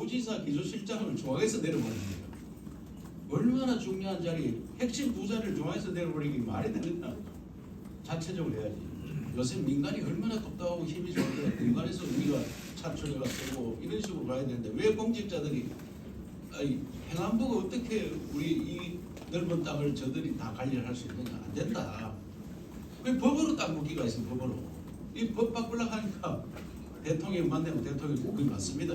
부지사 기조실장을 중앙에서 내려버립니다. 얼마나 중요한 자리, 핵심 두 자리를 중앙에서 내려버리기 말이 되겠나? 자체적으로 해야지. 요새 민간이 얼마나 똑똑하고 힘이 좋은데 민간에서 우리가 차출해가 쓰고 이런 식으로 가야 되는데 왜 공직자들이 행안부가 어떻게 우리 이 넓은 땅을 저들이 다 관리를 할 수 있느냐? 안 된다. 왜 법으로 땅 묻기가 있으면 법으로. 이 법 바꾸려고 하니까 대통령이 만나면 대통령이 그게 맞습니다.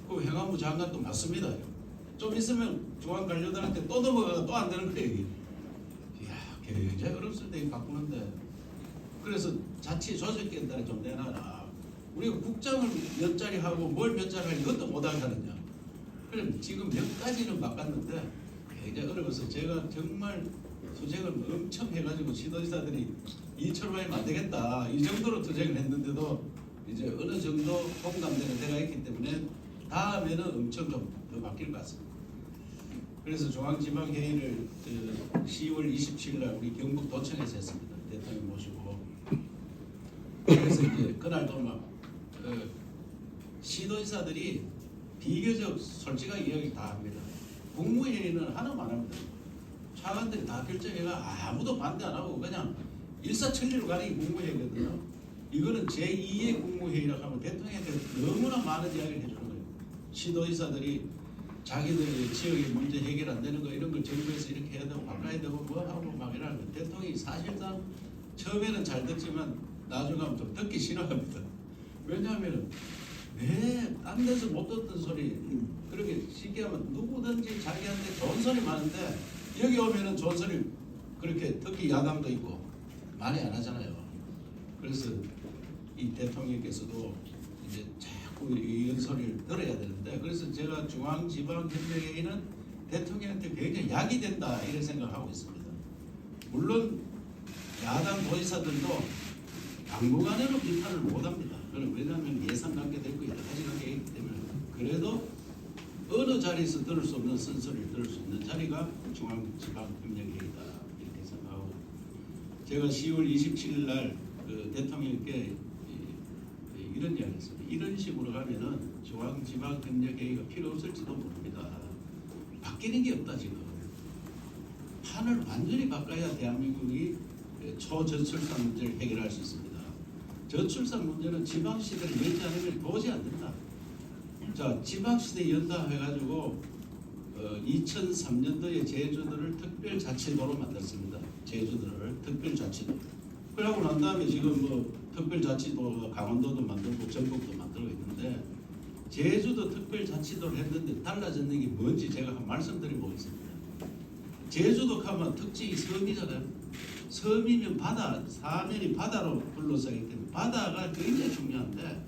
그 행안부 장관도 맞습니다. 좀 있으면 중앙 관료들한테 또 넘어가가 또 안 되는 거예요. 이야, 굉장히 어렵습니다. 이 바꾸는데. 그래서 자치 조직기관에 좀 내놔라. 우리가 국장을 몇 자리 하고 뭘 몇 자리 하니 이것도 못하게 하느냐. 그럼 지금 몇 가지는 바꿨는데 굉장히 어려워서 제가 정말 투쟁을 엄청 해가지고 지도자들이 이처럼 하면 안 되겠다. 이 정도로 투쟁을 했는데도 이제 어느 정도 공감되는 데가 있기 때문에 다음에는 엄청 좀 더 바뀔 것 같습니다. 그래서 중앙지방회의를 10월 27일 날 우리 경북 도청에서 했습니다. 대통령 모시고. 그래서 이제 그날도 막 시도지사들이 비교적 솔직하게 이야기 다 합니다. 국무회의는 하나만 합니다. 차관들이 다 결정해가 아무도 반대 안 하고 그냥 일사천리로 가는 게 국무회의거든요. 이거는 제2의 국무회의라고 하면 대통령한테 너무나 많은 이야기를 해주는 거예요. 시도지사들이 자기들의 지역의 문제 해결 안 되는 거 이런 걸 정부에서 이렇게 해야 되고 바꿔야 되고 뭐 하고 막 이러면 대통령이 사실상 처음에는 잘 듣지만 나중에 하면 좀 듣기 싫어합니다. 왜냐하면 딴 데서 못 듣던 소리 그렇게 쉽게 하면 누구든지 자기한테 좋은 소리 많은데 여기 오면은 좋은 소리 그렇게 특히 야당도 있고 많이 안 하잖아요. 그래서 이 대통령께서도 이제 자꾸 이런 소리를 들어야 되는데 그래서 제가 중앙지방협력회의는 대통령한테 굉장히 약이 된다 이런 생각을 하고 있습니다. 물론 야당 도지사들도 당분간에는 비판을 못합니다. 왜냐하면 예산 관계도 있고 여러 가지 관계가 있기 때문에 그래도 어느 자리에서 들을 수 없는 쓴소리를 들을 수 있는 자리가 중앙지방협력회의다 이렇게 생각하고 제가 10월 27일 날 대통령께 이런 이야기를 했습니다. 이런 식으로 가면은 중앙지방협력회의가 필요 없을지도 모릅니다. 바뀌는 게 없다 지금. 판을 완전히 바꿔야 대한민국이 초저출산 문제를 해결할 수 있습니다. 저출산 문제는 지방시대를 열지 않으면 도저히 안 된다. 자, 지방시대 연다 해가지고 2003년도에 제주도를 특별자치도로 만들었습니다. 제주도를 특별자치도. 그러고 난 다음에 지금 뭐 특별자치도 강원도도 만들고 전국도 만들고 있는데 제주도 특별자치도를 했는데 달라졌는 게 뭔지 제가 한번 말씀드려보겠습니다. 제주도 가면 특징이 섬이잖아요. 섬이면 바다, 사면이 바다로 둘러싸기 때문에 바다가 굉장히 중요한데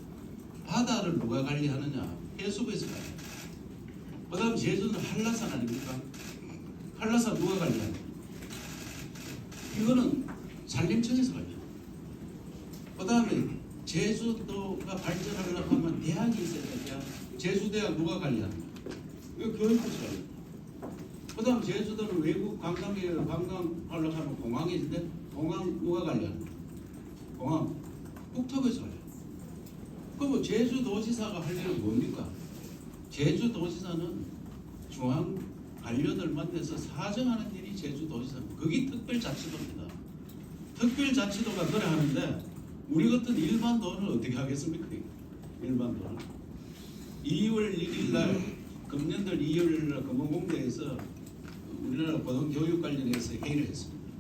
바다를 누가 관리하느냐? 해수부에서 관리해요. 그 다음 제주는 한라산 아닙니까? 한라산 누가 관리하냐? 이거는 산림청에서 관리해요. 그 다음에 제주도가 발전하려고 하면 대학이 있어야 돼요. 제주대학 누가 관리하냐? 이거 교육부에서 관리해요. 그 다음 제주도는 외국 관광객을 관광하려고 하면 공항이 있는데 공항 누가 관리하냐? 공항 국토부에서 관리해요. 그럼 제주도지사가 할 일은 뭡니까? 제주도지사는 중앙 관료들 만나서 사정하는 일이 제주도지사입니다. 그게 특별자치도입니다. 특별자치도가 그래 하는데 우리 같은 일반도는 어떻게 하겠습니까? 일반도는 2월 1일 날 금년도 2월 1일 날 금호공대에서 우리나라 고등교육 관련해서 회의를 했습니다.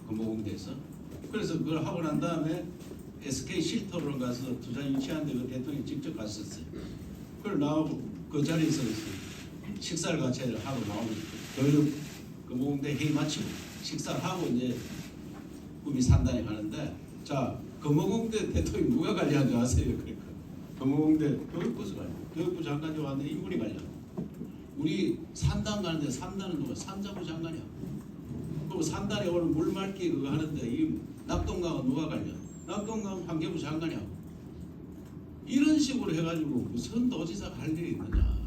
금호공대에서. 그래서 그걸 하고 난 다음에 SK 실토로 가서 투자 유치하는데 그 대통령이 직접 갔었어요. 그걸 나오고 그 자리에서 식사를 같이 하고 나오고 교육 금호공대 회의 마치고 식사를 하고 이제 꿈이 산단에 가는데 자 금호공대 대통령 누가 관리하는 줄 아세요? 그러니까 금호공대 교육부에서 관리. 교육부 장관이 왔는데 이분이 관리하고 우리 산단 가는데 산단은 누가? 산자부 장관이야. 그리고 산단에 오는 물 맑기 그거 하는데 이 낙동강은 누가 관리해? 낙동강 환경부 장관이야. 이런 식으로 해가지고 무슨 도지사가 할 일이 있느냐.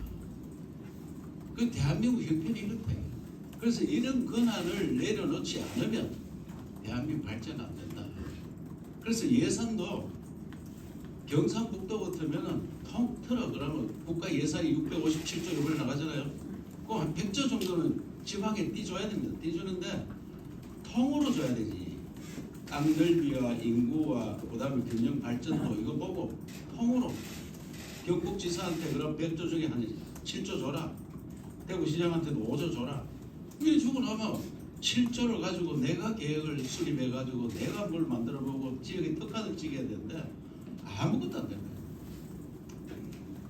그 대한민국 형편이 이렇대. 그래서 이런 권한을 내려놓지 않으면 대한민국 발전 안 된다. 그래서 예산도 경상북도 같으면 통틀어 그러면 국가 예산이 657조 이번에 나가잖아요. 그 한 100조 정도는 지방에 띄줘야 됩니다. 띄주는데 통으로 줘야 되지. 땅 넓이와 인구와 그다음에 균형 발전도 이거 보고 통으로 경북지사한테 그럼 100조 중에 한 7조 줘라. 대구시장한테도 5조 줘라. 이게 주고 나면 7조를 가지고 내가 계획을 수립해 가지고 내가 뭘 만들어 보고 지역에 특화를 찍어야 되는데 아무것도 안 됩니다.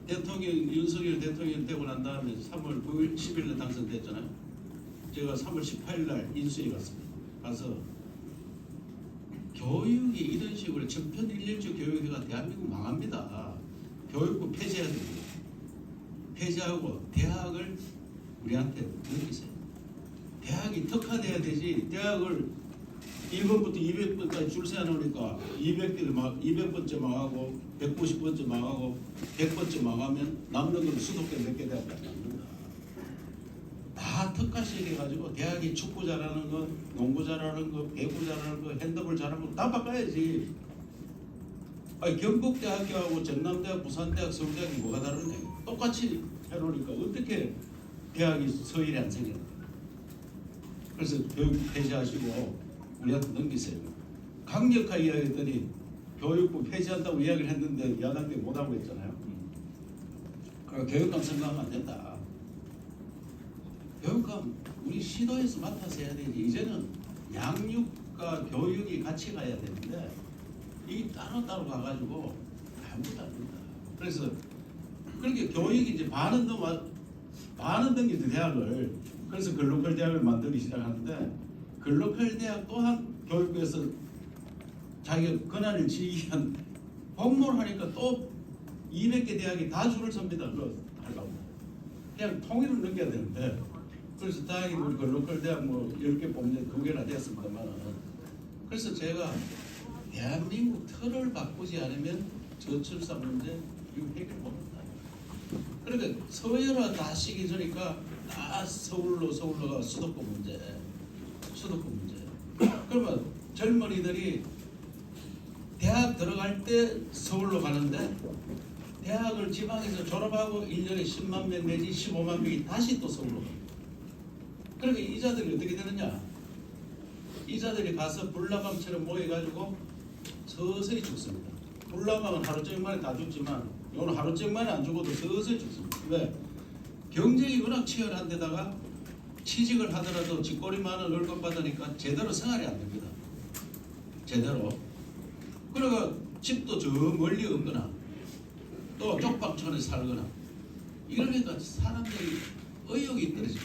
대통령 윤석열 대통령 되고 난 다음에 3월 9일 10일에 당선됐잖아요. 제가 3월 18일 날 인수에 갔습니다. 가서 교육이 이런 식으로 전편일률적 교육이 대한민국 망합니다. 교육부 폐지해야 됩니다. 폐지하고 대학을 우리한테 넘기세요. 대학이 특화돼야 되지. 대학을 1번부터 200번까지 줄 세워놓으니까 200번째 망하고 190번째 망하고 100번째 망하면 남는 건 수도권 몇 개 대학밖에 안 남는다. 다 특화식 해가지고 대학이 축구 잘하는 거, 농구 잘하는 거, 배구 잘하는 거, 핸드볼 잘하는 거 다 바꿔야지. 아니 경북대학교하고 전남대학, 부산대학, 서울대학이 뭐가 다르냐. 똑같이 해놓으니까 어떻게 대학이 서울에 안 생겼나. 그래서 교육 폐지하시고 우리한테 넘기세요. 강력하게 이야기했더니 교육부 폐지한다고 이야기를 했는데 야당 때 못하고 했잖아요. 그러니까 교육감 생각하면 안 된다. 교육감 우리 시도에서 맡아서 해야 되지. 이제는 양육과 교육이 같이 가야 되는데 이 따로따로 가가지고 아무것도 안 된다. 그래서 그렇게 교육이 이제 반은 넘기죠 대학을. 그래서 글로컬 대학을 만들기 시작하는데 글로컬 대학 또한 교육부에서 자기가 권한을 지기 위한 공모를 하니까 또 200개 대학이 다 줄을 섭니다. 그거 하려고. 그냥 통일을 넘겨야 되는데 그래서 다행히 우리 글로컬 대학 뭐 10개 뽑는 2개나 됐습니다만 그래서 제가 대한민국 틀을 바꾸지 않으면 저출산 문제 이거 해결 못한다. 그러니까 서해로 다 시기 저니까 다 서울로가 수도권 문제. 그러면 젊은이들이 대학 들어갈 때 서울로 가는데 대학을 지방에서 졸업하고 1년에 10만 명 내지 15만 명이 다시 또 서울로 가요. 그러니까 이자들이 어떻게 되느냐. 이자들이 가서 불나방처럼 모여가지고 서서히 죽습니다. 불나방은 하루 종일 만에 다 죽지만 이거는 하루 종일 만에 안 죽어도 서서히 죽습니다. 왜? 경쟁이 워낙 치열한 데다가 취직을 하더라도 쥐꼬리 많은 월급 받으니까 제대로 생활이 안 됩니다. 제대로. 그러니까 집도 저 멀리 없거나 또 쪽방촌에 살거나 이러니까 사람들이 의욕이 떨어지죠.